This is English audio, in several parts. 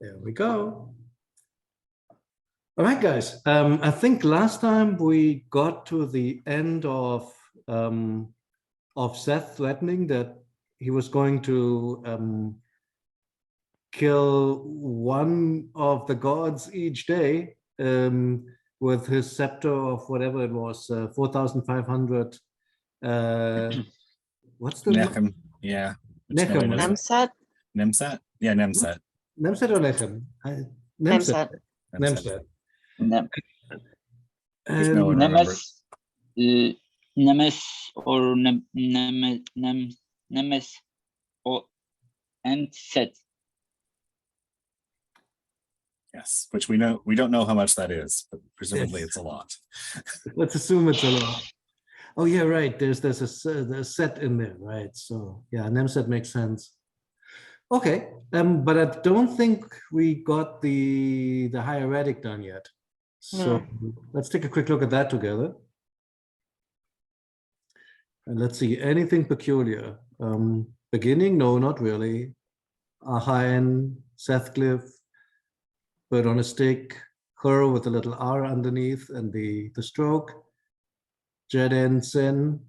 There we go. All right, guys. I think last time we got to the end of Seth threatening that he was going to kill one of the gods each day with his scepter of whatever it was, 4,500. What's the Nechem, yeah. Nechem? Nemset? Nemset? Yeah, Nemset. Nemset or Nechem? Nemset. Nemset. Nem- No one remembers. Nemes or Nemes or and Set. Yes, which we don't know how much that is, but presumably it's a lot. Let's assume it's a lot. Oh yeah, right. There's a set in there, right? So yeah, Nemset makes sense. Okay, but I don't think we got the hieratic done yet. So let's take a quick look at that together. And let's see, anything peculiar? Beginning? No, not really. Ahain, Sethglyph, bird on a stick, Hur with a little R underneath and the stroke. Jeden, Sen.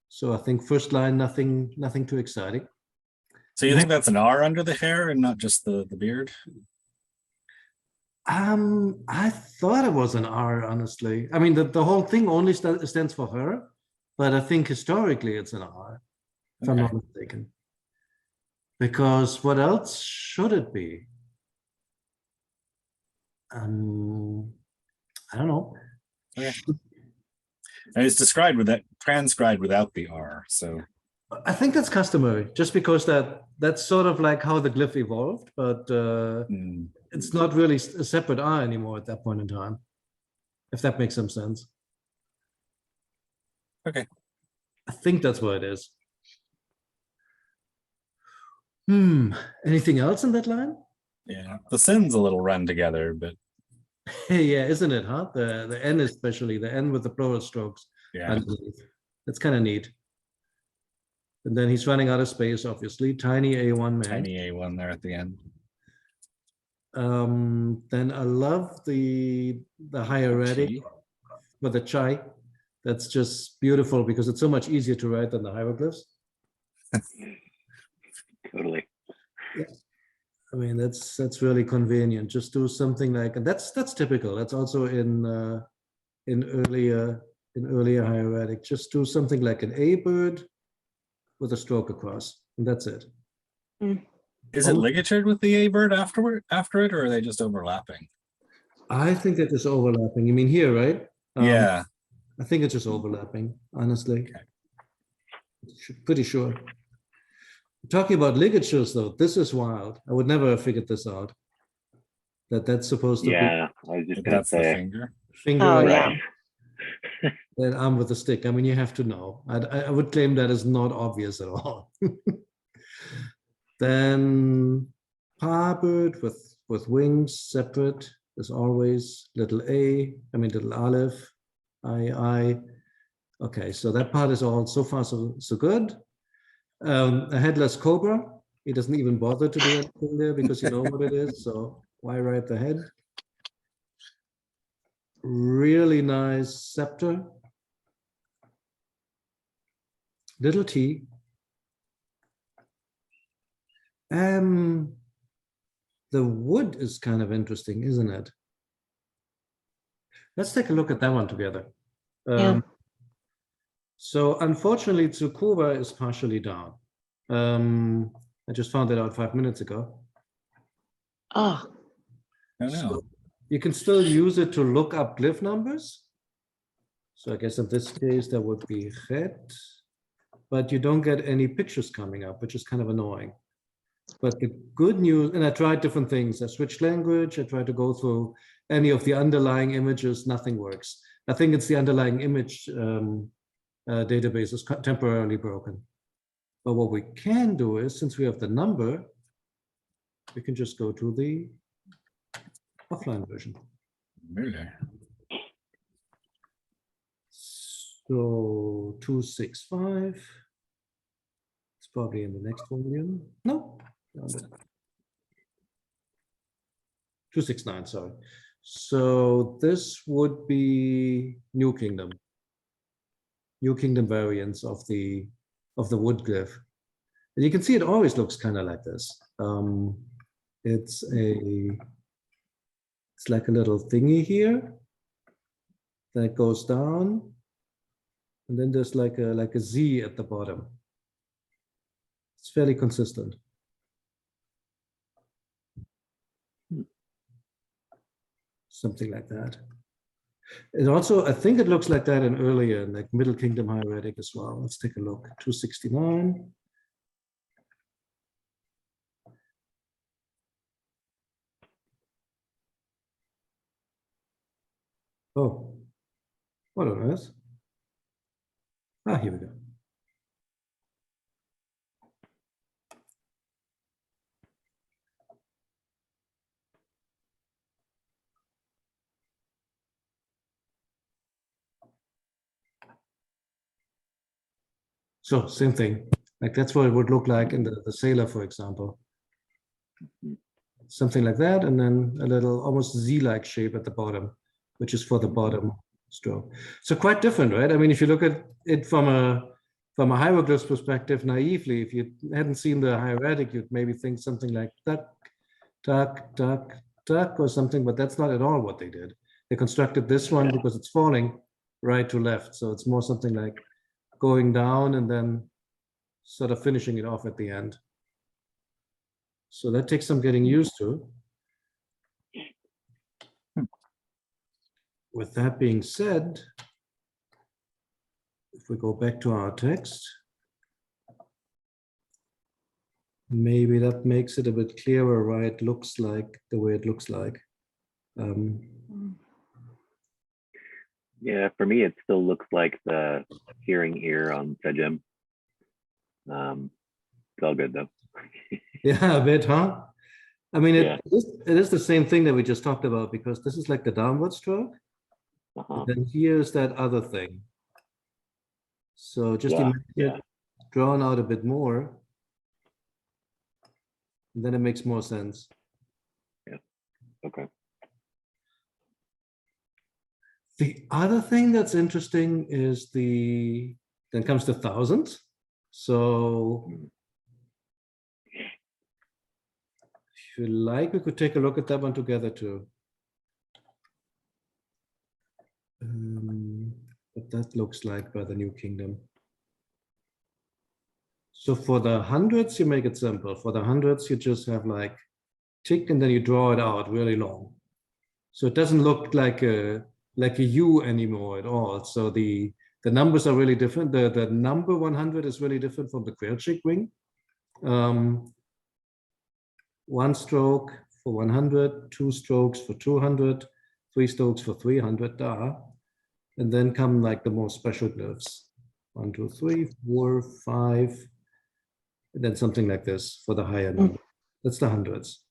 So I think first line, nothing too exciting. So you think that's an R under the hair and not just the beard? I thought it was an R, honestly. I mean, the whole thing only stands for her, but I think historically it's an R, if I'm not mistaken. Because what else should it be? I don't know. Okay. And it's described with that, transcribed without the R, so. I think that's customary, just because that's sort of like how the glyph evolved, but it's not really a separate R anymore at that point in time, if that makes some sense. Okay. I think that's what it is. Anything else in that line? Yeah, the Sin's a little run together, but. Yeah, isn't it, huh? The N especially, the N with the plural strokes. Yeah. That's kind of neat. And then he's running out of space, obviously. Tiny A1 man. Tiny A1 there at the end. Then I love the hieratic with the chai. That's just beautiful because it's so much easier to write than the hieroglyphs. Totally. Yeah. I mean, that's really convenient. Just do something like, and that's typical. That's also in earlier hieratic. Just do something like an A bird with a stroke across, and that's it. Is it ligatured with the A bird after it, or are they just overlapping? I think that is overlapping. You mean here, right? Yeah. I think it's just overlapping, honestly. Pretty sure. Talking about ligatures, though, this is wild. I would never have figured this out. That's supposed to be. Yeah, I was just gonna say. Finger. Oh, yeah. And arm with a stick. I mean, you have to know. I would claim that is not obvious at all. Then parbird with wings separate as always. Little a, I mean little aleph, I. Okay, so that part is all so far so good. A headless cobra. He doesn't even bother to do anything there because you know what it is. So why write the head? Really nice scepter. Little T. The wood is kind of interesting, isn't it? Let's take a look at that one together. So unfortunately, Tsukuba is partially down. I just found that out 5 minutes ago. Oh. I don't know. So you can still use it to look up glyph numbers. So I guess in this case, that would be het, but you don't get any pictures coming up, which is kind of annoying. But the good news, and I tried different things. I switched language. I tried to go through any of the underlying images. Nothing works. I think it's the underlying image database is temporarily broken. But what we can do is, since we have the number, we can just go to the offline version. Really? So 265. It's probably in the next volume. No. 269, sorry. So this would be New Kingdom variants of the wood glyph. And you can see it always looks kind of like this. It's like a little thingy here that goes down, and then there's like a Z at the bottom. It's fairly consistent. Something like that. It also, I think it looks like that in earlier, like Middle Kingdom Hieratic as well. Let's take a look. 269. Oh, what on earth? Ah, here we go. So same thing, like that's what it would look like in the sailor, for example. Something like that, and then a little almost Z-like shape at the bottom, which is for the bottom stroke. So quite different, right? I mean, if you look at it from a hieroglyphs perspective, naively, if you hadn't seen the hieratic, you'd maybe think something like duck, duck, duck, duck, or something, but that's not at all what they did. They constructed this one because it's falling right to left. So it's more something like going down and then sort of finishing it off at the end. So that takes some getting used to. With that being said, if we go back to our text, maybe that makes it a bit clearer why it looks like the way it looks like. Yeah, for me, it still looks like the hearing ear on Sejim. It's all good though. Yeah, a bit, huh? I mean, Yeah. it is the same thing that we just talked about, because this is like the downward stroke. Uh-huh. Then here's that other thing. So just Yeah, imagine it drawn out a bit more. And then it makes more sense. Yeah. Okay. The other thing that's interesting is then comes the thousands. So if you like, we could take a look at that one together too. What that looks like by the New Kingdom. So for the hundreds, you make it simple. For the hundreds, you just have like tick and then you draw it out really long. So it doesn't look like a U anymore at all. So the numbers are really different. The number 100 is really different from the Querchic ring. One stroke for 100, 2 strokes for 200, 3 strokes for 300, and then come like the more special glyphs. 1, 2, 3, 4, 5, and then something like this for the higher number. That's the hundreds.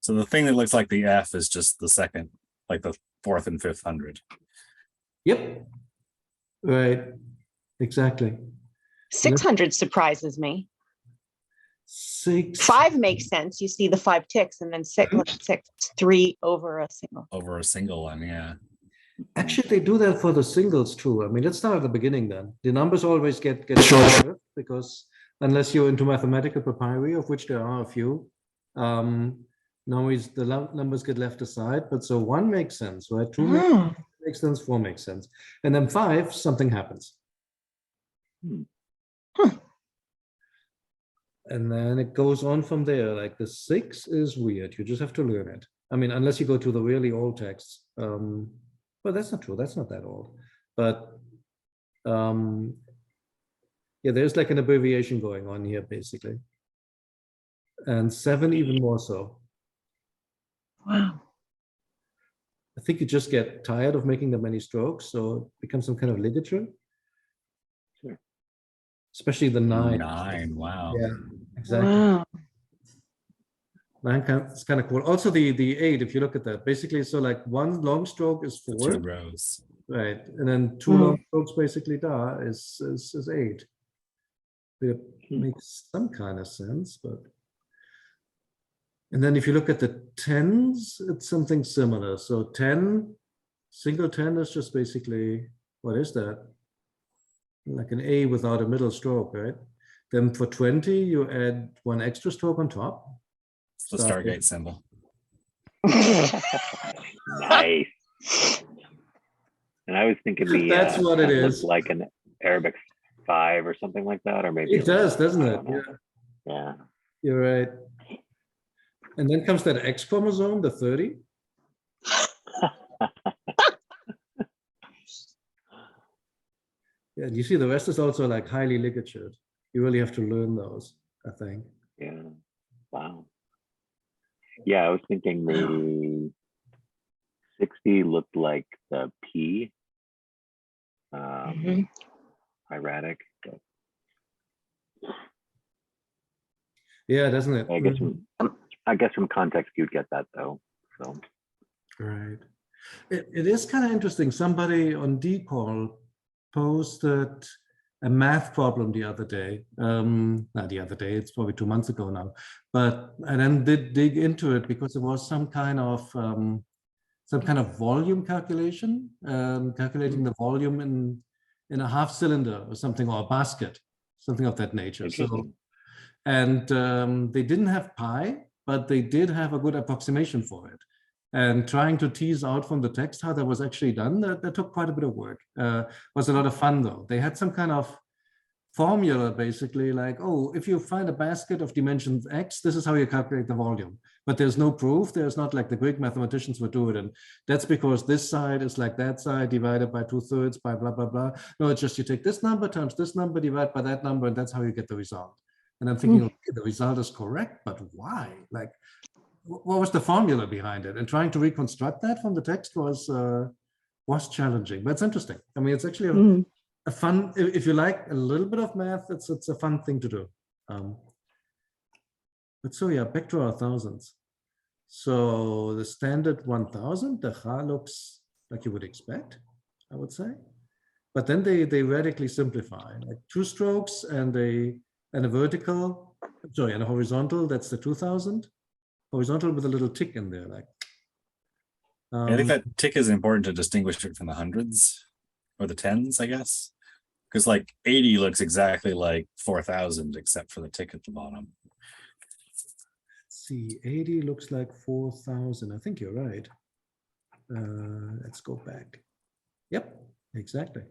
So the thing that looks like the F is just the second, like the 4th and 5th hundred. Yep. Right. Exactly. 600 surprises me. 6. 5 makes sense. You see the 5 ticks, and then 6, 3 over a single. Over a single one, yeah. Actually, they do that for the singles too. I mean, let's start at the beginning then. The numbers always get shorter because unless you're into mathematical papyri, of which there are a few, the numbers get left aside. But so 1 makes sense, right? 2 makes sense, 4 makes sense. And then 5, something happens. And then it goes on from there. Like the 6 is weird. You just have to learn it. I mean, unless you go to the really old texts. But that's not true. That's not that old. But yeah, there's like an abbreviation going on here, basically. And 7 even more so. Wow. I think you just get tired of making the many strokes, so it becomes some kind of ligature. Sure. Especially the 9. 9, wow. Yeah, exactly. Wow. 9 it's kind of cool. Also the 8, if you look at that, basically, so like 1 long stroke is 4. 2 rows. Right, and then 2 long strokes basically is 8. It makes some kind of sense, but And then if you look at the tens, it's something similar. So 10, single 10 is just basically, what is that? Like an A without a middle stroke, right? Then for 20, you add one extra stroke on top. It's the Stargate. Stargate symbol. Nice. And I was thinking the That's what it that looked is. like an Arabic 5 or something like that, or maybe It does, doesn't I it? don't know. Yeah, Yeah. you're right. And then comes that X chromosome, the 30. Yeah, you see the rest is also like highly ligatured. You really have to learn those, I think. Yeah. Wow. Yeah, I was thinking the 60 looked like the P. Mhm. Hieratic. But Yeah, doesn't it? I guess Mhm. I guess from context you'd get that though. So Right. It is kind of interesting. Somebody on DPOL posted a math problem the other day. Not the other day, it's probably 2 months ago now. But and then did dig into it because it was some kind of volume calculation, calculating the volume in a half cylinder or something, or a basket, something of that nature. So, interesting. and they didn't have pi, but they did have a good approximation for it. And trying to tease out from the text how that was actually done, that took quite a bit of work. Was a lot of fun though. They had some kind of formula basically like, oh, if you find a basket of dimensions X, this is how you calculate the volume. But there's no proof. There's not like the Greek mathematicians would do it. And that's because this side is like that side divided by 2/3 by blah, blah, blah. No, it's just you take this number times this number, divide by that number, and that's how you get the result. And I'm thinking, okay, the result is correct, but why? Like, what was the formula behind it? And trying to reconstruct that from the text was challenging, but it's interesting. I mean, it's actually Mm. a fun, if you like a little bit of math, it's a fun thing to do. But so yeah, back to our thousands. So the standard 1000, the Ha looks like you would expect, I would say. But then they radically simplify, like 2 strokes and a vertical, sorry, and a horizontal, that's the 2000. Horizontal with a little tick in there, like. I think that tick is important to distinguish it from the hundreds or the tens, I guess. Because like 80 looks exactly like 4000, except for the tick at the bottom. Let's see, 80 looks like 4000. I think you're right. Let's go back. Yep, exactly.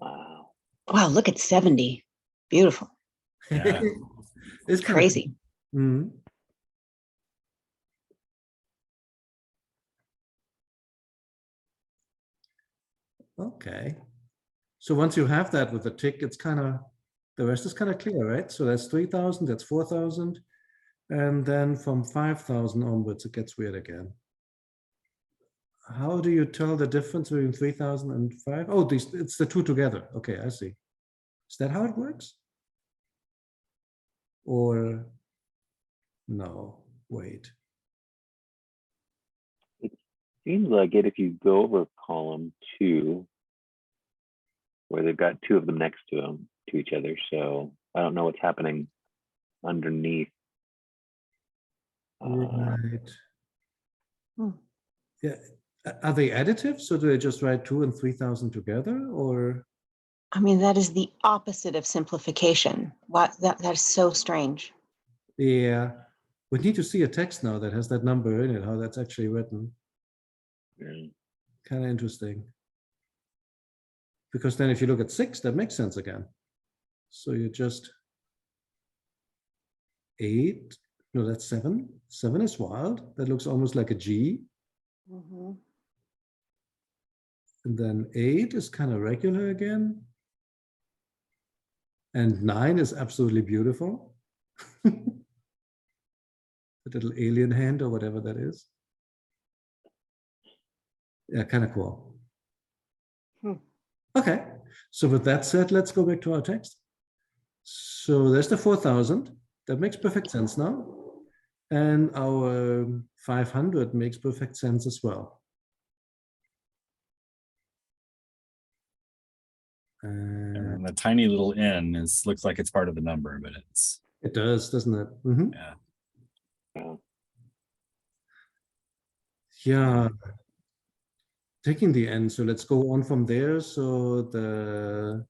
Wow. Wow, look at 70. Beautiful. Yeah. It's kind of Crazy. Mhm. Okay. So once you have that with the tick, it's kind of, the rest is kind of clear, right? So that's 3000, that's 4000. And then from 5000 onwards, it gets weird again. How do you tell the difference between 3000 and 5? Oh, it's the two together. Okay, I see. Is that how it works? Or no, wait. Seems like it if you go over column 2, where they've got 2 of them next to each other. So I don't know what's happening underneath. Right. Hmm. Yeah. Are they additive? So do they just write 2 and 3000 together, or? I mean, that is the opposite of simplification. What that is so strange. Yeah. We need to see a text now that has that number in it, how that's actually written. Yeah. Kind of interesting. Because then if you look at 6, that makes sense again. So you just 8, no, that's 7. 7 is wild. That looks almost like a G. Mhm. And then 8 is kind of regular again. And 9 is absolutely beautiful. The little alien hand or whatever that is. Yeah, kind of cool. Hmm. Okay, so with that said, let's go back to our text. So there's the 4000. That makes perfect sense now. And our 500 makes perfect sense as well. And the tiny little n looks like it's part of the number, but it's. It does, doesn't it? Mm-hmm. Yeah. Yeah. Yeah. Taking the end, so let's go on from there. So the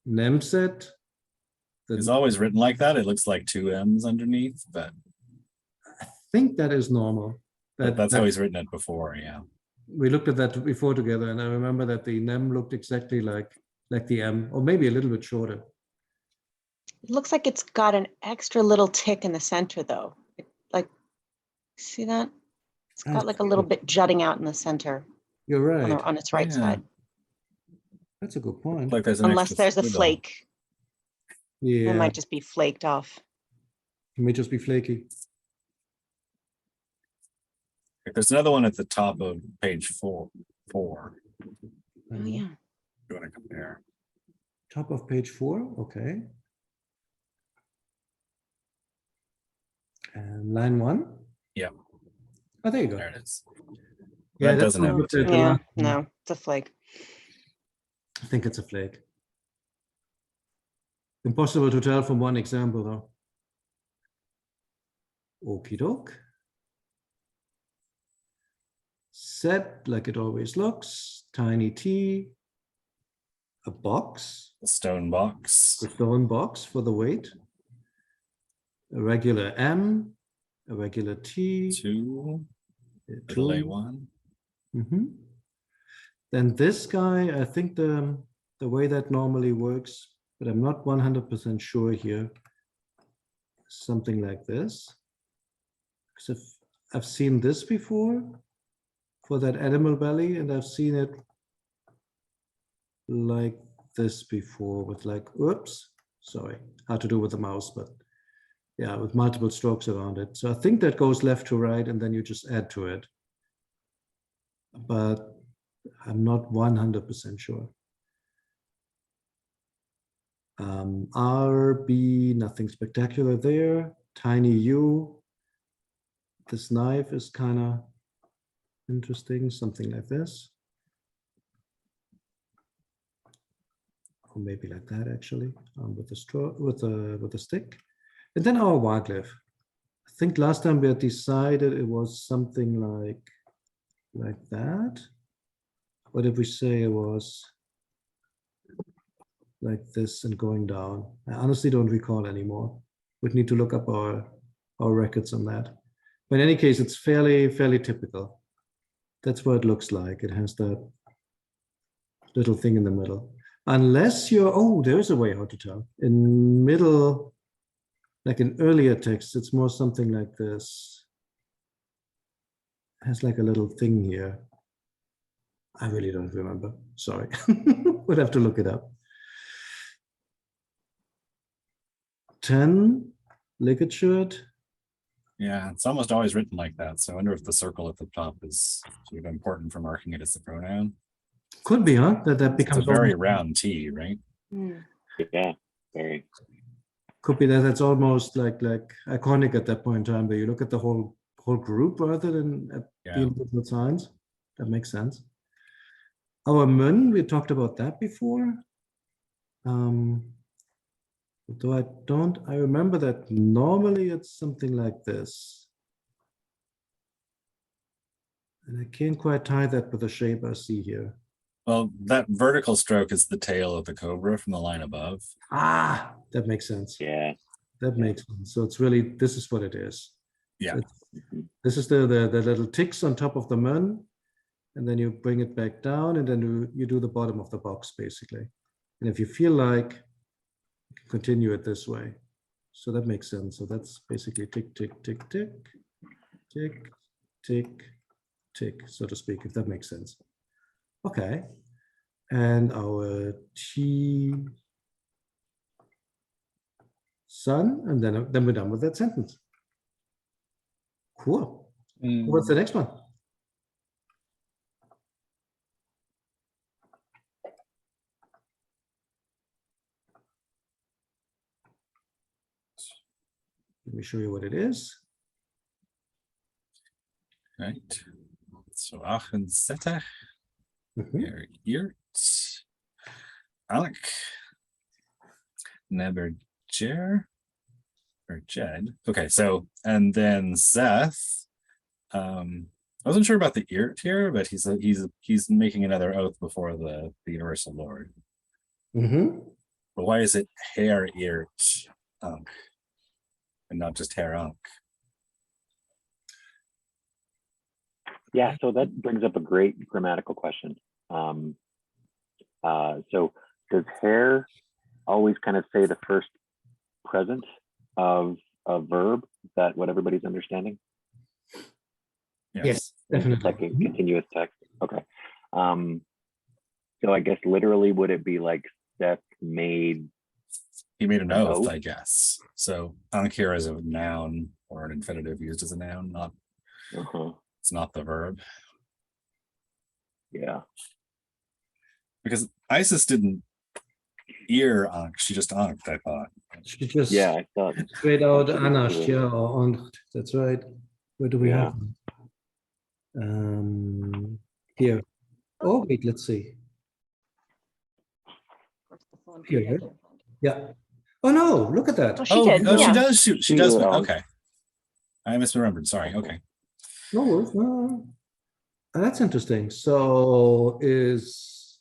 NEM set, It's always written like that. It looks like two M's underneath, but I think that is normal. that's how he's written it before. Yeah. We looked at that before together, and I remember that the NEM looked exactly like the M, or maybe a little bit shorter. It looks like it's got an extra little tick in the center though. Like, see that? It's got like a little bit jutting out in the center You're right. on its right Yeah. side. That's a good point. Like there's an Unless extra there's a squiggle. flake. Yeah, It might just be flaked off. it may just be flaky. There's another one at the top of page 4. Oh, yeah. You want to compare? Top of page 4, okay. And line 1. Yeah. Oh, there you go. There it is. Yeah, That that's doesn't what I have looked a at tick. the Yeah, last one. no, it's a flake. I think it's a flake. Impossible to tell from one example, though. Okie doke. Set like it always looks. Tiny t. A box. The stone box. The stone box for the weight. A regular M. A regular T. 2. Two. Delay 1. Mhm. Then this guy, I think the way that normally works, but I'm not 100% sure here. Something like this. Because I've seen this before for that animal belly, and I've seen it like this before with like, oops, sorry, hard to do with the mouse, but yeah, with multiple strokes around it. So I think that goes left to right, and then you just add to it. But I'm not 100% sure. RB, nothing spectacular there. Tiny U. This knife is kind of interesting, something like this. Or maybe like that actually, with the straw, with the stick. And then our Waglev. I think last time we had decided it was something like that. What did we say it was? Like this and going down. I honestly don't recall anymore. We'd need to look up our records on that. But in any case, it's fairly typical. That's what it looks like. It has that little thing in the middle. Unless you're, oh, there's a way how to tell. In middle, like in earlier texts, it's more something like this. It has like a little thing here. I really don't remember. Sorry. We'll have to look it up. 10, ligature. Yeah, it's almost always written like that. So I wonder if the circle at the top is sort of important for marking it as the pronoun. Could be, huh? That It's becomes a very almost, round T, right? Hmm. Yeah, very. could be that it's almost like iconic at that point in time, but you look at the whole group rather than at the Yeah. individual signs. That makes sense. Our Mön, we talked about that before. Though I remember that normally it's something like this. And I can't quite tie that with the shape I see here. Well, that vertical stroke is the tail of the cobra from the line above. Ah, that makes sense. Yeah. That makes sense. So it's really, this is what it is. Yeah. This is the little ticks on top of the Mön, and then you bring it back down, and then you do the bottom of the box, basically. And if you feel like, you can continue it this way. So that makes sense. So that's basically tick, tick, tick, tick, tick, tick, tick, so to speak, if that makes sense. Okay. And our T sun, and then we're done with that sentence. Cool. What's the next one? Let me show you what it is. Right. So Aachen Seth, Mhm. Hiert, Alec, Neberger, or Jed. Okay, so and then Seth. I wasn't sure about the Irt here, but he's making another oath before the Universal Lord. Mm-hmm. But why is it Hair Irt and not just Hair Ankh? Yeah, so that brings up a great grammatical question. So does hair always kind of say the first present of a verb? Is that what everybody's understanding? Yes, It's definitely. like a continuous text. Okay. So I guess literally, would it be like Seth made? He made an oath, oath? I guess. So Ankh here is a noun or an infinitive used as a noun, not it's not the verb. Yeah. Because Isis didn't ear Ankh, she just Ankhed, I thought. She just Yeah, I thought. straight out That's what it Anash, is. yeah, or Ancht. That's right. Where do we Yeah. have here? Oh, wait, let's see. Here. Yeah. Oh no, look at that. Oh, she did. Oh, she Yeah. does. She She does. did Ankh. Okay. I misremembered. Sorry. Okay. No worries. No. That's interesting. So is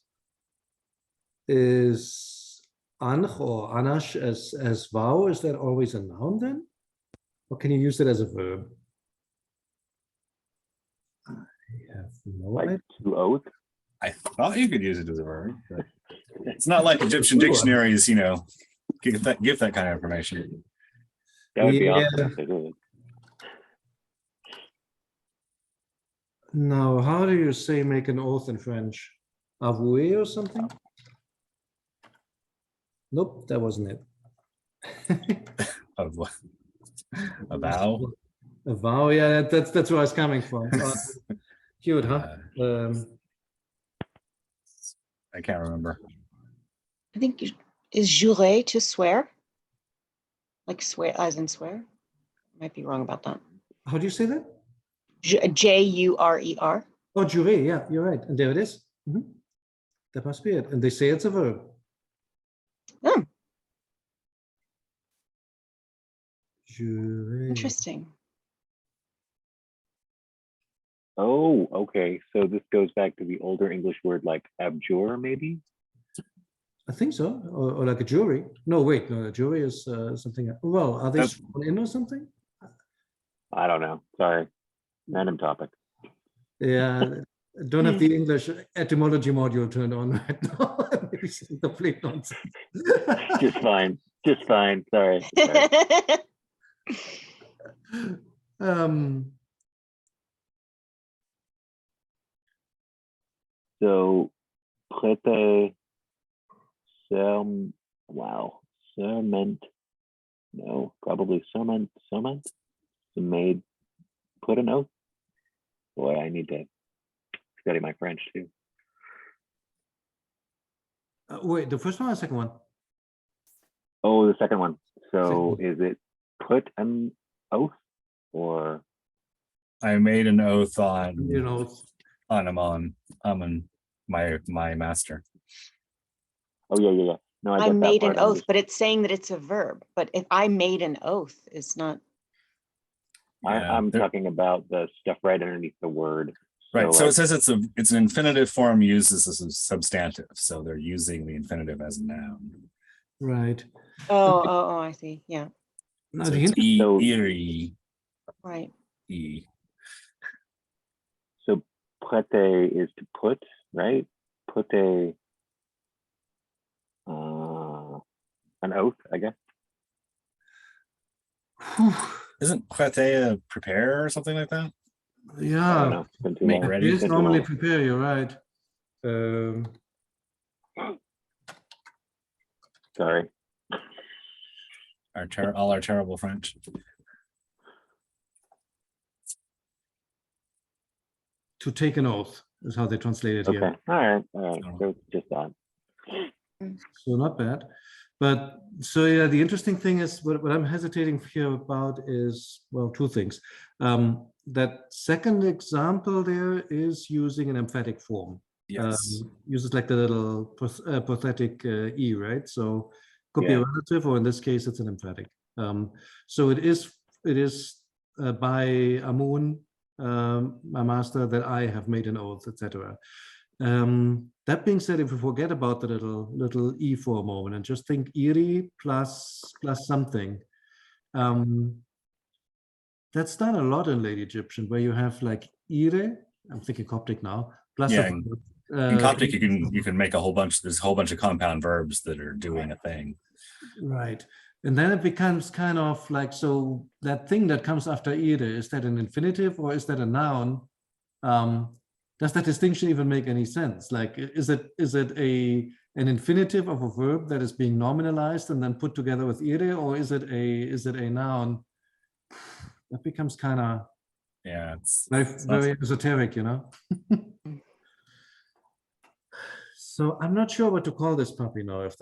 Anch or Anash as vow, is that always a noun then? Or can you use it as a verb? I have no Like idea. to oath. I thought you could use it as a verb, but it's not like Egyptian Sure. dictionaries, you know, give that kind of information. That would be Yeah. awesome if they did. No, how do you say make an oath in French? Avouer or something? Nope, that wasn't it. Of what? A vow. A vow, yeah, that's where I was coming from. Cute, huh? I can't remember. I think is jurer to swear? Like swear as in swear? Might be wrong about that. How do you say that? Jurer. Oh, jurer, yeah, you're right. And there it is. Mhm. That must be it. And they say it's a verb. Hmm, Jurer. interesting. Oh, okay. So this goes back to the older English word like abjure, maybe? I think so. Or like a jury. No, wait, no, a jury is something. Well, are they That's- sworn in or something? I don't know. Sorry. Random topic. Yeah, I don't have the English etymology module turned on right now. Maybe it's complete nonsense. Just fine. Just fine. Sorry. Sorry. So prêter serment. Wow. Serment. No, probably serment. Serment. Made. Put an oath. Boy, I need to study my French too. Wait, the first one or the second one? Oh, the second one. So Second. is it put an oath or? I made an oath on You know, Amun, my master. Oh yeah. No, I get that made an part. I'm oath, just- but it's saying that it's a verb. But if I made an oath, it's not. I'm there- talking about the stuff right underneath the word. Right. So like, it says it's an infinitive form used as a substantive. So they're using the infinitive as a noun. right. Oh, I see. Yeah, Now, So the it's inter- So- eerie. right. E. so prêter is to put, right? Put an oath, I guess. Whew. Isn't prêter a prepare or something like that? I don't Yeah, know. It's been too Make long. ready. it It's is been too normally long. prepare, you're right. Sorry. All our terrible French. To take an oath is how they translate it Okay. here. All right. So it's just that. So not bad. But so yeah, the interesting thing is what I'm hesitating here about is, well, two things. That second example there is using an emphatic form. Yes. Uses like the little pathetic E, right? So could be a Yeah. relative, or in this case, it's an emphatic. So it is by Amun, my master, that I have made an oath, etc. That being said, if we forget about the little e for a moment and just think iri plus something, that's done a lot in late Egyptian, where you have like ire. I'm thinking Coptic now. Plus Yeah, in Coptic, you can make there's a whole bunch of compound verbs that are doing a thing. Right. And then it becomes kind of like, so that thing that comes after ire, is that an infinitive or is that a noun? Does that distinction even make any sense? Like, is it an infinitive of a verb that is being nominalized and then put together with ire, or is it a noun? That becomes kind of it's very esoteric, you know? So I'm not sure what to call this puppy now. If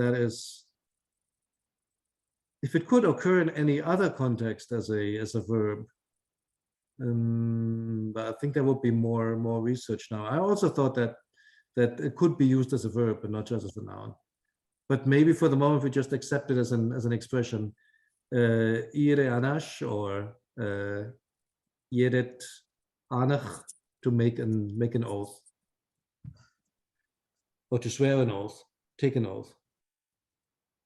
it could occur in any other context as a verb, but I think there would be more research now. I also thought that it could be used as a verb and not just as a noun. But maybe for the moment we just accept it as an expression, ire anash or yeret anach, to make an oath, or to swear an oath, take an oath.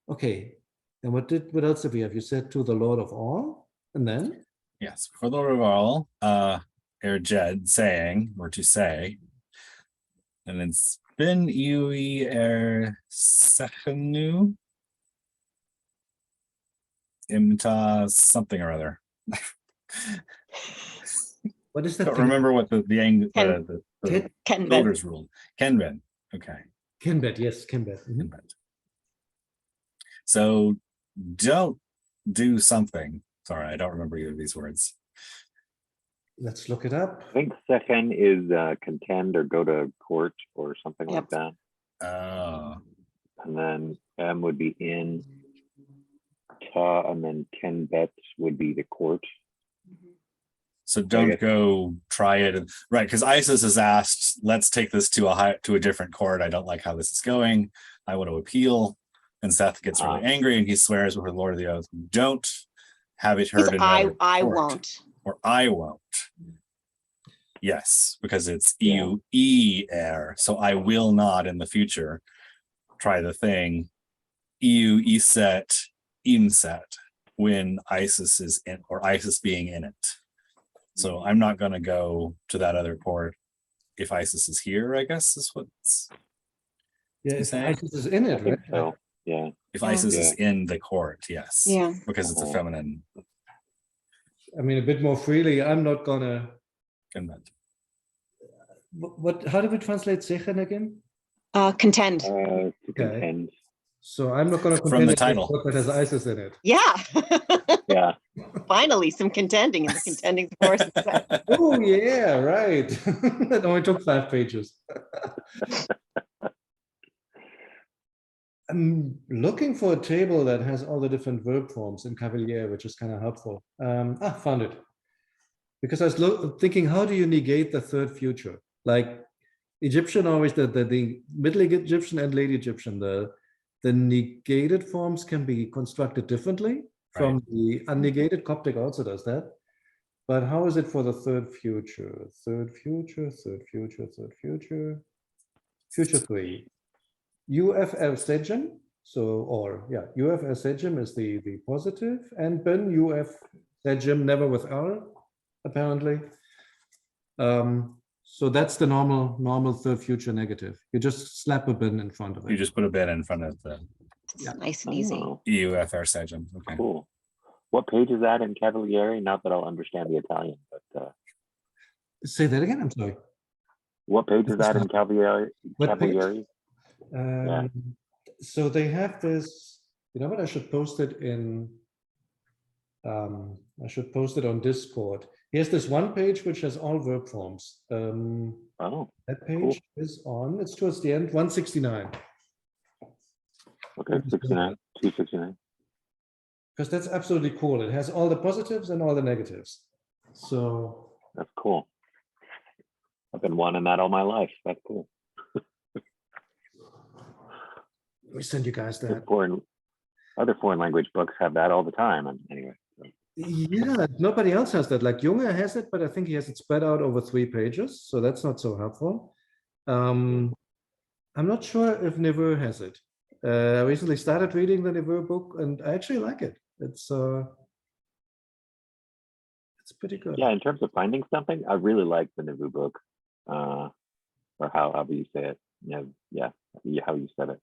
Okay. And what else did we have? You said to the Lord of all, and then? Yes, for the Lord of all, Jed saying, or to say, and it's Ben Iui Sechenu Imta something or other. What is I that? don't remember what the Kenbet. builders ruled. Kenben. Okay. Kenbet, yes, Kenbet. Mhm. Kenben. So don't do something. Sorry, I don't remember either of these words. Let's look it up. I think second is contend or go to court or something like that. Oh. And then M would be in, ta, and then Ken bet would be the court. So don't go try it. Right, because Isis has asked, let's take this to a different court. I don't like how this is going. I want to appeal. And Seth gets really angry and he swears before the Lord of the Oath, don't have it heard in another I court, won't. or I won't. Yes, because it's Yeah. EU-ER. So I will not in the future try the thing EU-ESET, IMSET, when ISIS is in, or ISIS being in it. So I'm not going to go to that other court if ISIS is here, I guess is what's. Yeah, if saying? ISIS is in I it, think right? so. Yeah. If Yeah. ISIS is Yeah. in the court, yes. Yeah. Because it's a feminine I mean, a bit more freely. I'm not gonna. convent. What? How do we translate Sechen again? Contend. To contend. So I'm not gonna From contend the against title. what that has ISIS in it. Yeah. Yeah. Finally, some contending in the contending forces. Oh yeah, right. That only took 5 pages. I'm looking for a table that has all the different verb forms in Cavalier, which is kind of helpful. Found it. Because I was thinking, how do you negate the third future? Like Egyptian, always the Middle Egyptian and Late Egyptian, the negated forms can be constructed differently from the unnegated. Coptic also does that. But how is it for the third future? Third future, third future, third future. Future 3. UFL Sejm, UFL Sejm is the positive, and Ben UF Sejm, never with R, apparently. So that's the normal third future negative. You just slap a bin in front of it. You just put a bit in front of the It's nice and easy. Oh, EUFR Sejm. Okay. cool. What page is that in Cavalieri? Not that I'll understand the Italian, but Say that again, I'm sorry. what page is that in Cavalieri? What page? Cavalieri? Yeah. So they have this, you know what, I should post it in, I should post it on Discord. Here's this one page which has all verb forms. Oh, That page is on, it's towards the end, 169. okay, 69, 269. Because that's absolutely cool. It has all the positives and all the negatives. So That's cool. I've been wanting that all my life. That's cool. we send you guys that. Pouring other foreign language books have that all the time. And anyway, so. Yeah, nobody else has that. Like Junge has it, but I think he has it spread out over 3 pages, so that's not so helpful. I'm not sure if Neveu has it. I recently started reading the Neveu book, and I actually like it. It's pretty good. Yeah, in terms of finding something, I really like the Neveu book, or however you say it. Yeah, how you said it.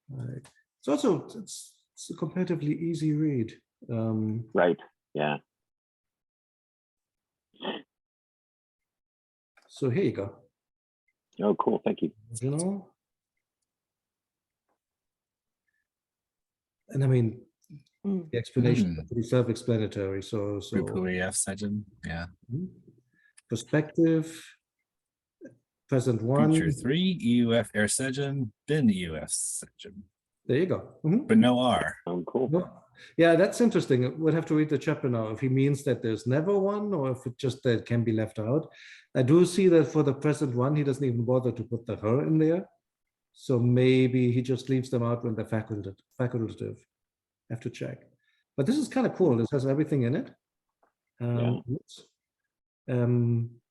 Right. It's also it's a comparatively easy read. Right. Yeah. So here you go. Oh, cool. Thank you. You know, and I mean, the explanation is pretty self-explanatory. So Rupuef Sejin, yeah. Perspective, present one. Future 3, EUF Air Sejin, bin EUF Sejin. There you go. But no R. Oh, cool. No. Yeah, that's interesting. We'll have to read the chapter now if he means that there's never one or if it just that can be left out. I do see that for the present one, he doesn't even bother to put the her in there. So maybe he just leaves them out when they're facultative. Have to check. But this is kind of cool. This has everything in it.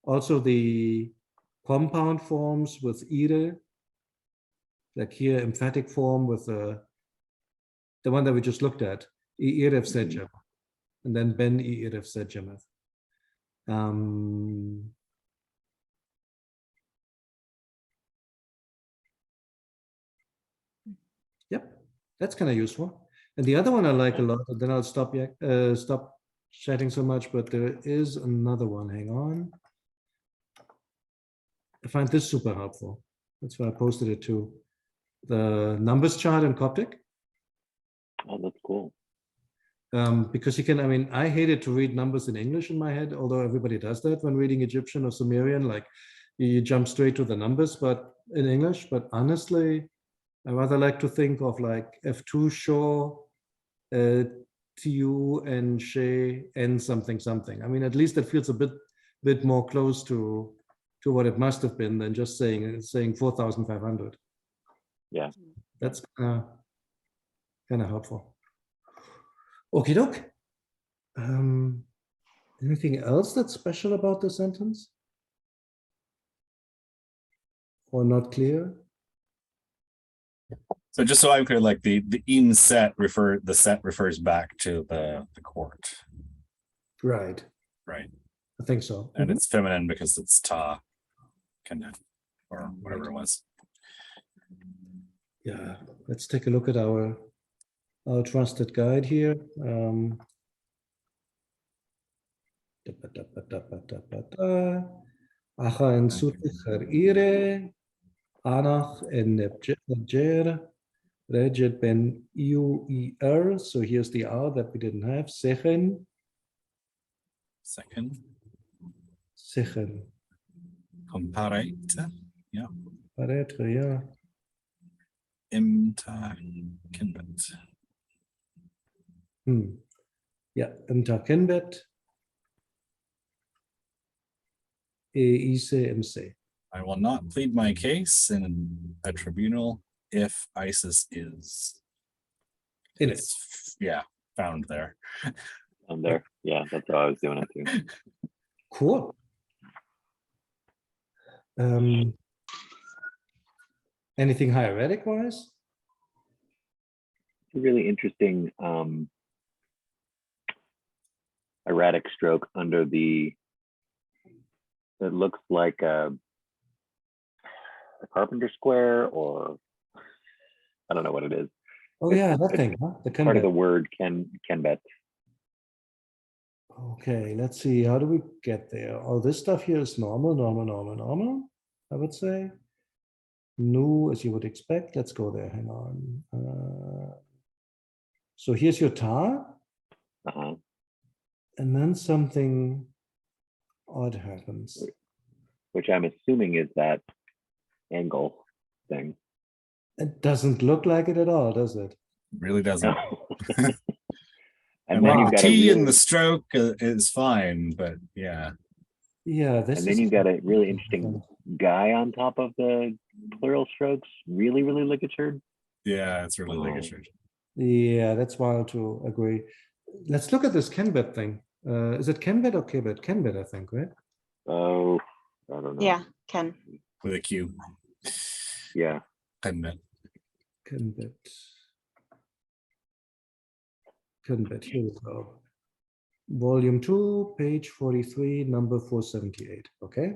Also the compound forms with ire, like here emphatic form with the one that we just looked at, iref sejam, and then ben iref sejameth. Yep, that's kind of useful. And the other one I like a lot, and then I'll stop chatting so much, but there is another one. Hang on. I find this super helpful. That's why I posted it too. The numbers chart in Coptic. Oh, that's cool. Because you can, I mean, I hated to read numbers in English in my head, although everybody does that when reading Egyptian or Sumerian, like you jump straight to the numbers, but in English, but honestly, I rather like to think of like F2 show, TU and she and something. I mean, at least it feels a bit more close to what it must have been than just saying 4,500. Yeah. That's kind of helpful. Okie doke. Anything else that's special about the sentence? Or not clear? So just so I'm clear, like the im set refers back to the court. Right. Right. I think so. And it's feminine because it's ta, kind of, or whatever it was. Yeah, let's take a look at our trusted guide here. Acha en Suticher ire, Anach en Nebjer, Rejet ben UER. So here's the R that we didn't have. Sechen. Second. Sechen. Comparate. Yeah. Paretre, yeah. Imta kinbet. Yeah, imta kinbet. IC. I will not plead my case in a tribunal if ISIS is In it. it's, yeah, found there. I'm there. Yeah, that's how I was doing it too. Cool. Anything hieratic wise? It's a really interesting erratic stroke under the. It looks like a carpenter square, or I don't know what it is. Oh yeah, that thing, huh? The Part of the Kenbet. word kenbet. Okay, let's see. How do we get there? Oh, this stuff here is normal, I would say. No, as you would expect. Let's go there. Hang on. So here's your tar, and then something odd happens. Which I'm assuming is that angle thing. It doesn't look like it at all, does it? Really doesn't. and And then like you've the got T a in really, the stroke is fine, but yeah. Yeah, this and then is you've got a really interesting guy on top of the plural strokes. Really, really ligatured. Yeah, it's really like a Oh. church. Yeah, that's wild to agree. Let's look at this Kenbet thing. Is it Kenbet or Kbet? Kenbet, I think, right? Oh, I don't know. Yeah, Ken. With a Q. Yeah. Kenbet. Kenbet. Kenbet, here we go. Volume 2, page 43, number 478. Okay.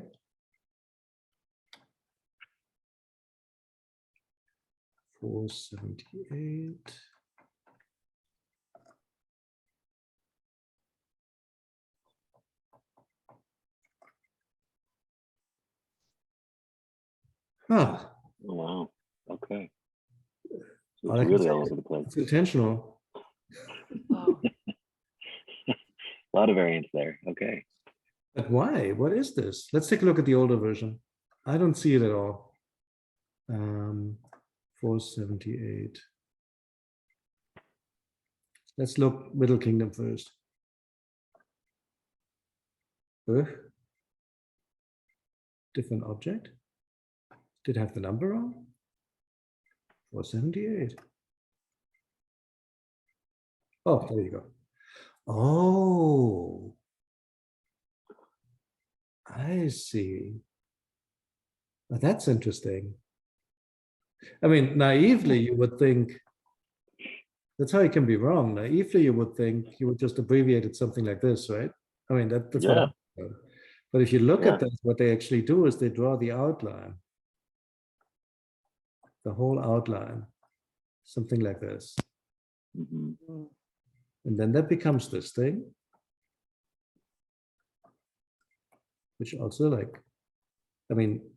$478. Ah, Oh, wow. Okay. So all I it's can really say all is over the place. it's intentional. Oh. A lot of variance there. Okay. But why? What is this? Let's take a look at the older version. I don't see it at all. 478. Let's look Middle Kingdom first. Different object. Did have the number wrong? 478. Oh, there you go. Oh, I see. Well, that's interesting. I mean, naively, you would think that's how it can be wrong. Naively, you would think you would just abbreviate it something like this, right? I mean, that's what Yeah. I do. But if you look Yeah. at that, what they actually do is they draw the outline, the whole outline, something like this. Mhm. And then that becomes this thing, which also like, I mean,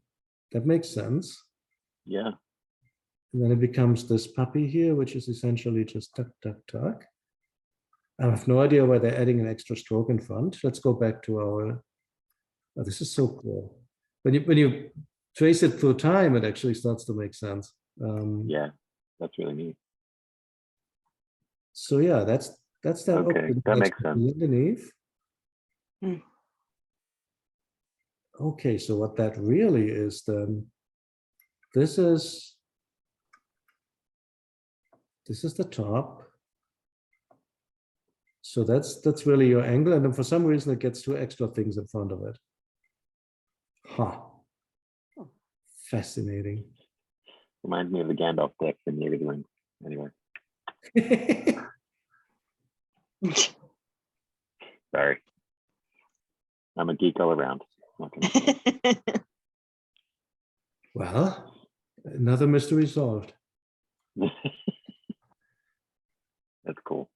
that makes sense. Yeah. And then it becomes this puppy here, which is essentially just tuck, tuck, tuck. I have no idea why they're adding an extra stroke in front. Let's go back to our, oh, this is so cool. When you trace it through time, it actually starts to make sense. Yeah. That's really neat. So yeah, that's that. Okay, that makes sense. Underneath. Hmm. Okay, so what that really is then, this is the top. So that's really your angle, and then for some reason it gets two extra things in front of it. Huh. Fascinating. Reminds me of the Gandalf clip in Lord of the Rings. Anyway, sorry. I'm a geek all around. Not gonna- Well, another mystery solved. That's cool.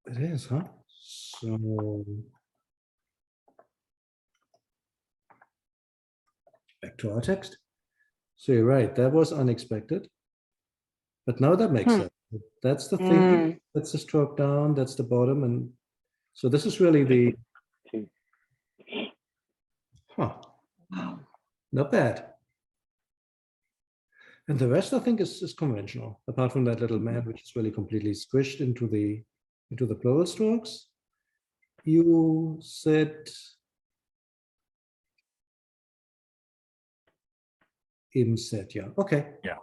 It is, huh? So back to our text. So you're right, that was unexpected. But now that makes sense. That's the thing. That's the stroke down, that's the bottom. And so this is really the, huh, Wow. not bad. And the rest I think is conventional, apart from that little man, which is really completely squished into the plural strokes. You said imset, yeah. Okay. Yeah.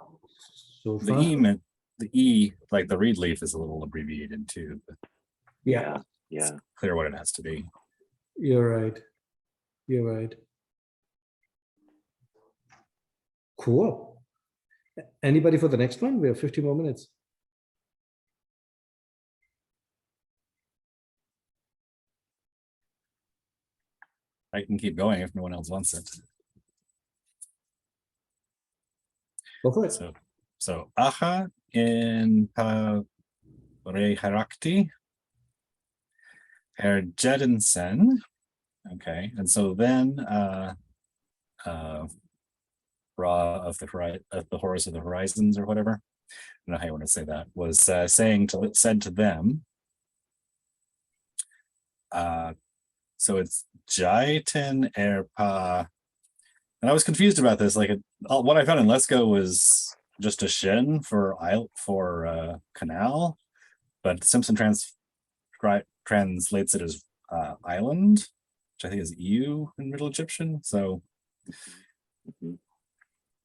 So The far, E meant the E, like the read leaf is a little abbreviated too. But yeah, Yeah. it's clear what it has to be. you're right. You're right. Cool. Anybody for the next one? We have 50 more minutes. I can keep going if no one else wants it. Go for it. So Acha in Hieratic, Herr Jedinson. Okay, and so then Ra of the Horus of the Horizons or whatever. I don't know how you want to say that, was said to them. So it's Jaitin Erpa. And I was confused about this. Like what I found in Lesko was just a shin for canal, but Simpson translates it as island, which I think is EU in Middle Egyptian. So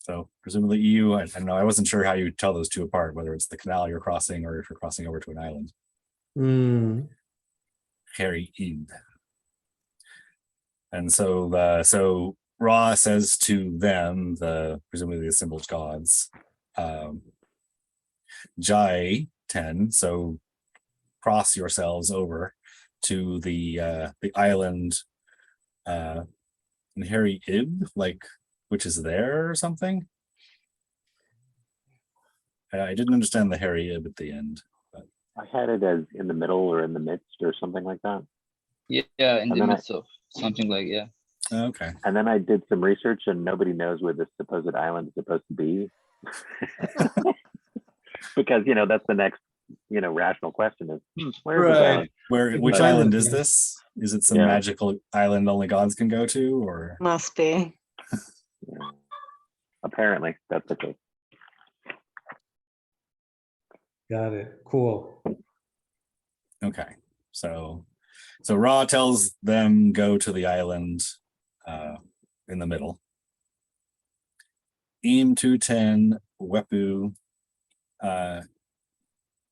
So presumably EU, I don't know, I wasn't sure how you tell those two apart, whether it's the canal you're crossing or if you're crossing over to an island. Hmm. Harry Id. And so Ra says to them, presumably the assembled gods, Jai 10, so cross yourselves over to the island in Harry Ib, like, which is there or something. I didn't understand the Harry Ib at the end. I had it as in the middle or in the midst or something like that. Yeah, in And the then midst of something like, yeah. Okay. And then I did some research and nobody knows where this supposed island is supposed to be. Because, that's the next, rational question is, where is this island? Which Island, island is yeah. this? Is it some Yeah. magical island only gods can go to, or? Must be. Yeah. Apparently, that's the case. Got it. Cool. Okay, so Ra tells them go to the island in the middle. Im 210 Wepu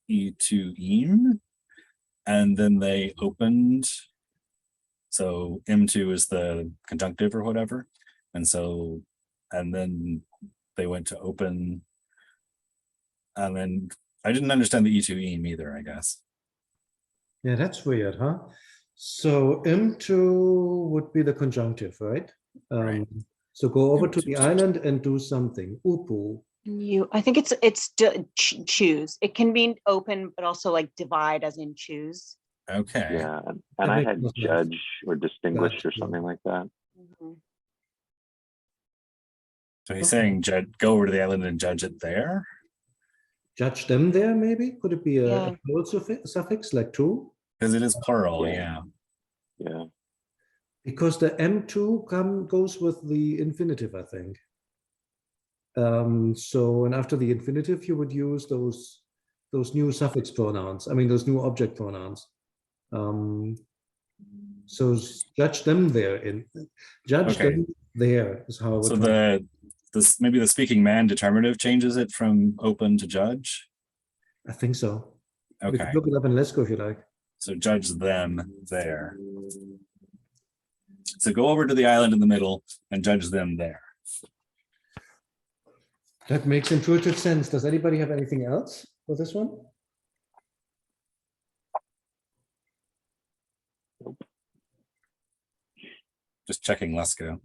E2 Im, and then they opened. So M2 is the conjunctive or whatever, and then they went to open, and then I didn't understand the E2 Im either, I guess. Yeah, that's weird, huh? So M2 would be the conjunctive, right? Right. So go over to M2. the island and do something. Upu. I think it's choose. It can mean open, but also like divide as in choose. Okay. Yeah, and That I makes had more sense. judge or distinguish Judge, or yeah. something like that. Mhm. So he's saying go over to the island and judge it there. Judge them there, maybe? Could it be a Yeah. plural suffix like two? Because it is plural, Yeah. yeah. Yeah. Because the M2 goes with the infinitive, I think. So, and after the infinitive, you would use those new suffix pronouns. I mean, those new object pronouns. So judge them there. Judge Okay. them there is how I would. So maybe the speaking man determinative changes it from open to judge. I think so. We Okay. can look it up in Let's Go if you like. So judge them there. So go over to the island in the middle and judge them there. That makes intuitive sense. Does anybody have anything else for this one? Just checking Lesko.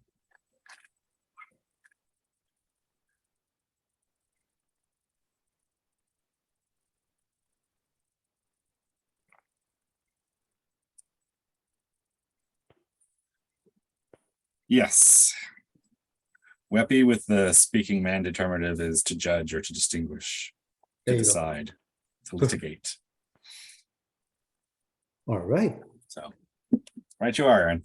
Yes. Weppy with the speaking man determinative is to judge or to distinguish, to There you go. decide, to litigate. All right. So, right you are, Aaron.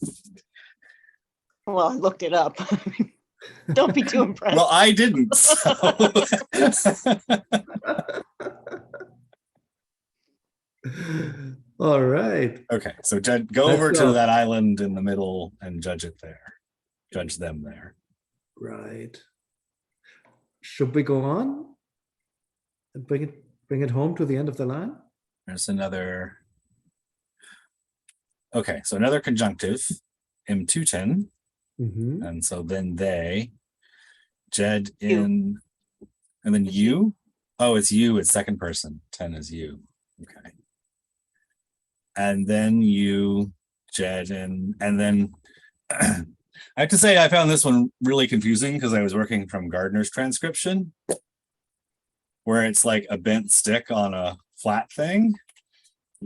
Well, I looked it up. Don't be too impressed. Well, I didn't. So. All right. Okay, so go Let's over go. to that island in the middle and judge it there. Judge them there. Right. Should we go on and bring it home to the end of the line? There's another. Okay, so another conjunctive, M210. Mm-hmm. And so then they, Jed in, and then you. Oh, it's you, it's second person. 10 is you. Okay. And then you, Jed, and then I have to say I found this one really confusing because I was working from Gardner's transcription, where it's like a bent stick on a flat thing.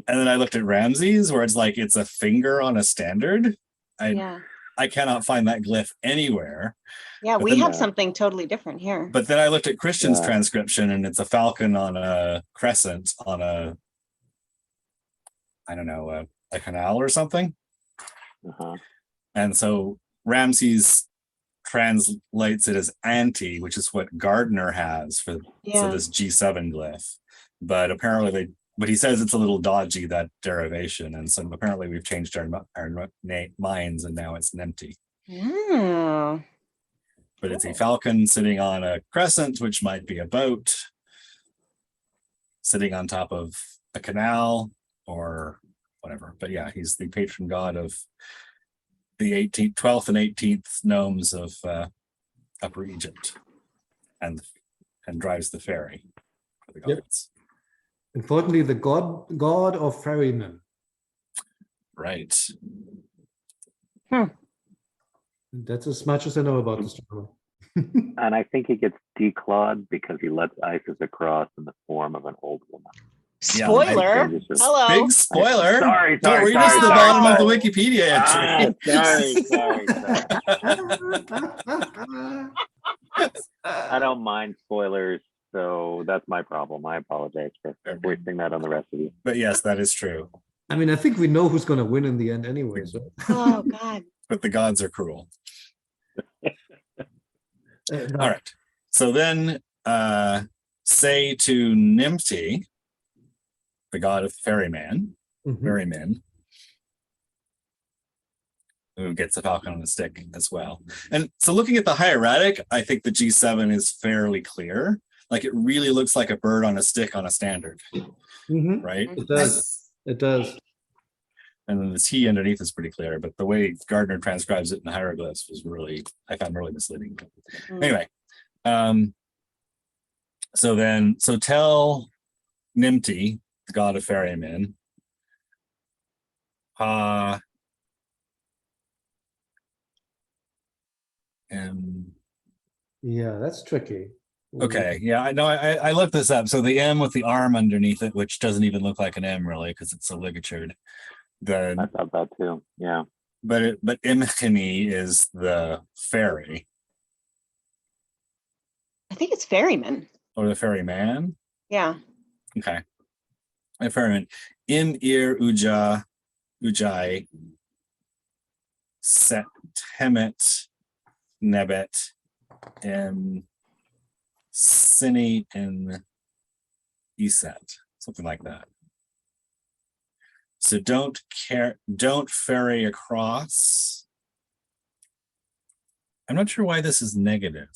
And then I looked at Ramsey's where it's like it's a finger on a standard. Yeah. I cannot find that glyph anywhere. Yeah, But we then- have something totally different here. But then I looked at Christian's Yeah. transcription and it's a falcon on a crescent on a, I don't know, a canal or something. Uh-huh. And so Ramses translates it as anti, which is what Gardner has for Yeah. this G7 glyph. But apparently but he says it's a little dodgy, that derivation. And so apparently we've changed our minds and now it's NEMTI. Oh. but it's a falcon sitting on a crescent, which might be a boat, sitting on top of a canal or whatever. But yeah, he's the patron god of the 18th, 12th, and 18th gnomes of Upper Egypt, and drives the ferry for the Yep. gods. Importantly, the god of ferrymen. Right. That's as much as I know about this drama. And I think he gets declawed because he lets Isis across in the form of an old woman. Yeah, Spoiler. I- Hello. Big spoiler. Sorry, Don't sorry, read us sorry, the sorry, bottom of the sorry. Wikipedia Sorry. I don't mind spoilers, so that's my problem. I apologize for wasting that on the rest of you. But yes, that is true. I mean, I think we know who's going to win in the end anyway. So. Oh God. But the gods are cruel. No. All right. So then say to Nimti, the god of ferryman, Mhm. ferrymen, who gets a falcon on a stick as well. And so looking at the hieratic, I think the G7 is fairly clear. Like it really looks like a bird on a stick on a standard, Mhm. right? It does. It does. And then the T underneath is pretty clear, but the way Gardner transcribes it in hieroglyphs was really, I found really misleading. Mm. Anyway, so tell Nimti, the god of ferrymen, Yeah, that's tricky. okay, yeah, I know. I looked this up. So the M with the arm underneath it, which doesn't even look like an M really, because it's so ligatured. I The thought that too. Yeah. but Imchini is the ferry I think it's ferryman. or the ferryman. Yeah. Okay, a ferryman. Ujai Set Temet Nebet Sini and Eset, something like that. So don't ferry across. I'm not sure why this is negative.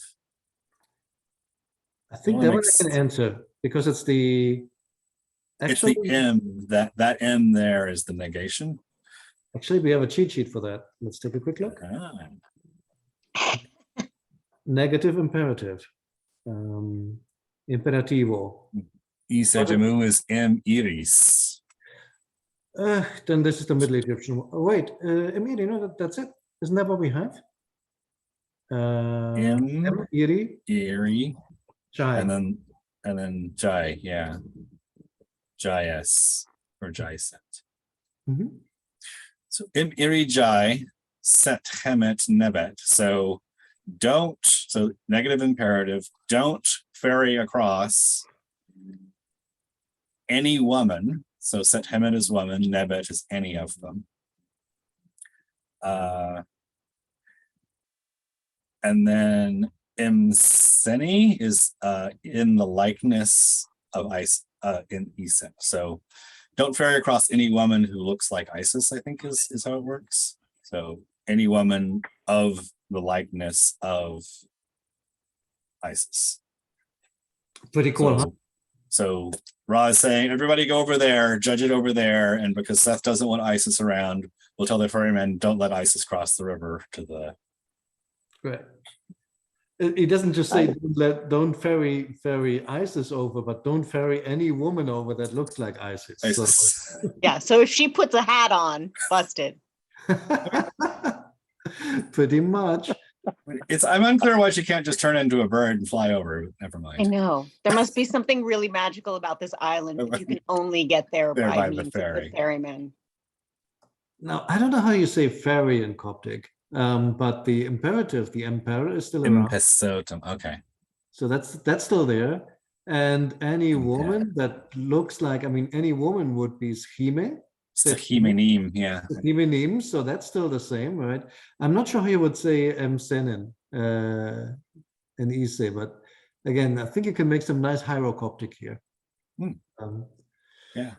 I think Well, that one makes- I can answer because it's the actually It's the M, that M there is the negation. actually we have a cheat sheet for that. Let's take a quick look. Ah, Negative imperative. Imperativo. Isejemu is M iris. Then this is the Middle Egyptian one. Oh, wait, Emir, you know that's it. Isn't that what we have? M Iri, Iri. Chai. And then Jai, yeah. Jais or Jai set. Mhm. So Im Iri Jai set Hemet Nebet. So negative imperative, don't ferry across any woman. So set Hemet is woman, Nebet is any of them. And then Imseni is in the likeness of Isis in Iset. So don't ferry across any woman who looks like Isis, I think is how it works. So any woman of the likeness of ISIS. Pretty cool, huh? So Ra is saying, everybody go over there, judge it over there. And because Seth doesn't want ISIS around, we'll tell the ferrymen, don't let ISIS cross the river to the. Right. He doesn't just say don't ferry ISIS over, but don't ferry any woman over that looks like ISIS. ISIS. Yeah. So if she puts a hat on, busted. Pretty much. I'm unclear why she can't just turn into a bird and fly over. Never mind. I know. There must be something really magical about this island, but you can only get there There by by the means of ferry. the ferryman. Now, I don't know how you say ferry in Coptic, but the imperative, the emperor, is still around. Impesotum. Okay. So that's still there. And any woman that looks like, I mean, any woman would be schime. Sahimenim, yeah. Schime, so that's still the same, right? I'm not sure how you would say Senin in Ise, but again, I think you can make some nice hierocoptic here. Yeah.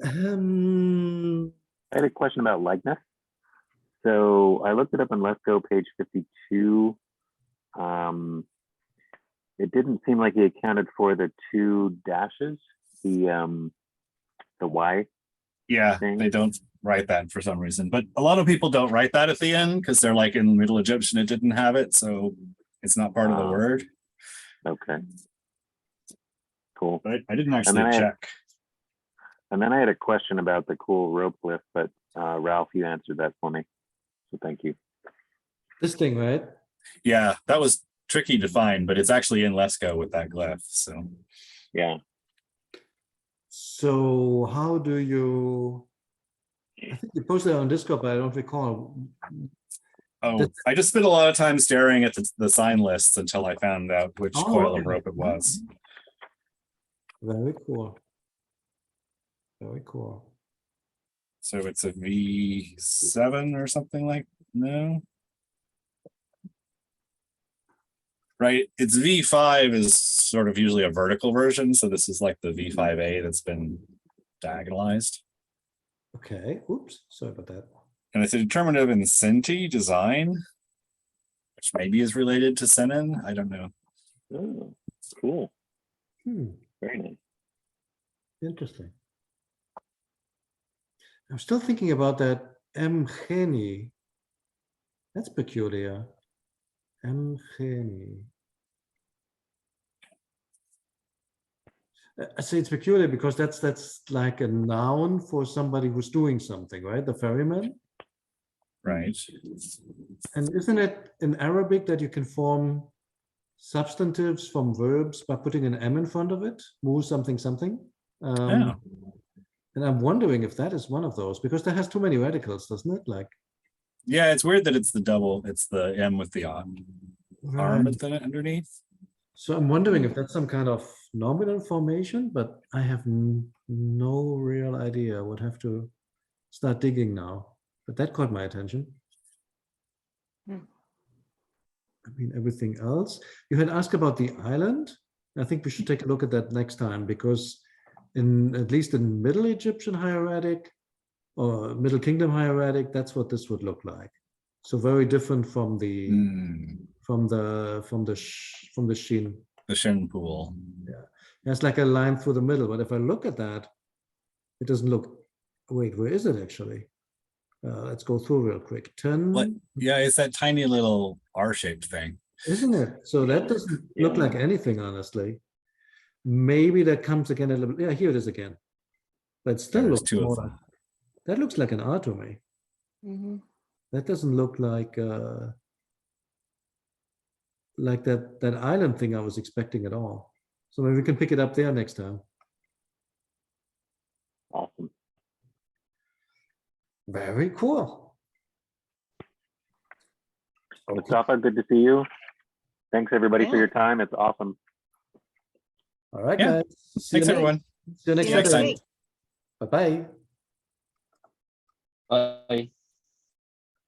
I had a question about likeness. So I looked it up on Let's Go, page 52. It didn't seem like he accounted for the 2 dashes, the Y. Yeah, thing. they don't write that for some reason, but a lot of people don't write that at the end because they're like in Middle Egyptian, it didn't have it, so it's not part of the Ah. word. Okay. Cool. But I didn't actually then I had- check. And then I had a question about the cool rope lift, but Ralph, you answered that for me. So thank you. This thing, right? Yeah, that was tricky to find, but it's actually in Lesko with that glyph. So Yeah. So how do you, I think you posted it on Discord, but I don't recall. I just spent a lot of time staring at the sign lists until I found out which Oh, coil of okay. rope it was. Very cool. Very cool. So it's a V7 or something like, no. Right, it's V5 is sort of usually a vertical version, so this is like the V5A that's been diagonalized. Okay, oops, sorry about that. And it's a determinative in Senti design, which maybe is related to Senin, I don't know. Oh, cool. Very nice. Interesting. I'm still thinking about that M. Geni. That's peculiar. M. Geni. I say it's peculiar because that's like a noun for somebody who's doing something, right? The ferryman. Right. And isn't it in Arabic that you can form substantives from verbs by putting an M in front of it? Move something, something. Oh. And I'm wondering if that is one of those because that has too many radicals, doesn't it? Like, Yeah, it's weird that it's the M with the arm right. underneath. So I'm wondering if that's some kind of nominal formation, but I have no real idea. I would have to start digging now. But that caught my attention. Hmm. I mean, everything else. You had asked about the island. I think we should take a look at that next time because at least in Middle Egyptian hieratic or Middle Kingdom hieratic, that's what this would look like. So very different from the from the Shin. The Shin pool. Yeah, it's like a line through the middle. But if I look at that, it doesn't look. Wait, where is it actually? Let's go through real quick. 10. Yeah, it's that tiny little R-shaped thing. Isn't it? So that doesn't look like anything, honestly. Maybe that comes again a little. Yeah, here it is again. But it still There's looks 2 of more them. like, that looks like an R to me. That doesn't look like that island thing I was expecting at all. So maybe we can pick it up there next time. Awesome. Very cool. Mustafa, good to see you. Thanks everybody for Yeah. your time. It's awesome. All right, Yeah. guys. See you Thanks, everyone. See you next See you next time. week. Bye-bye. Bye.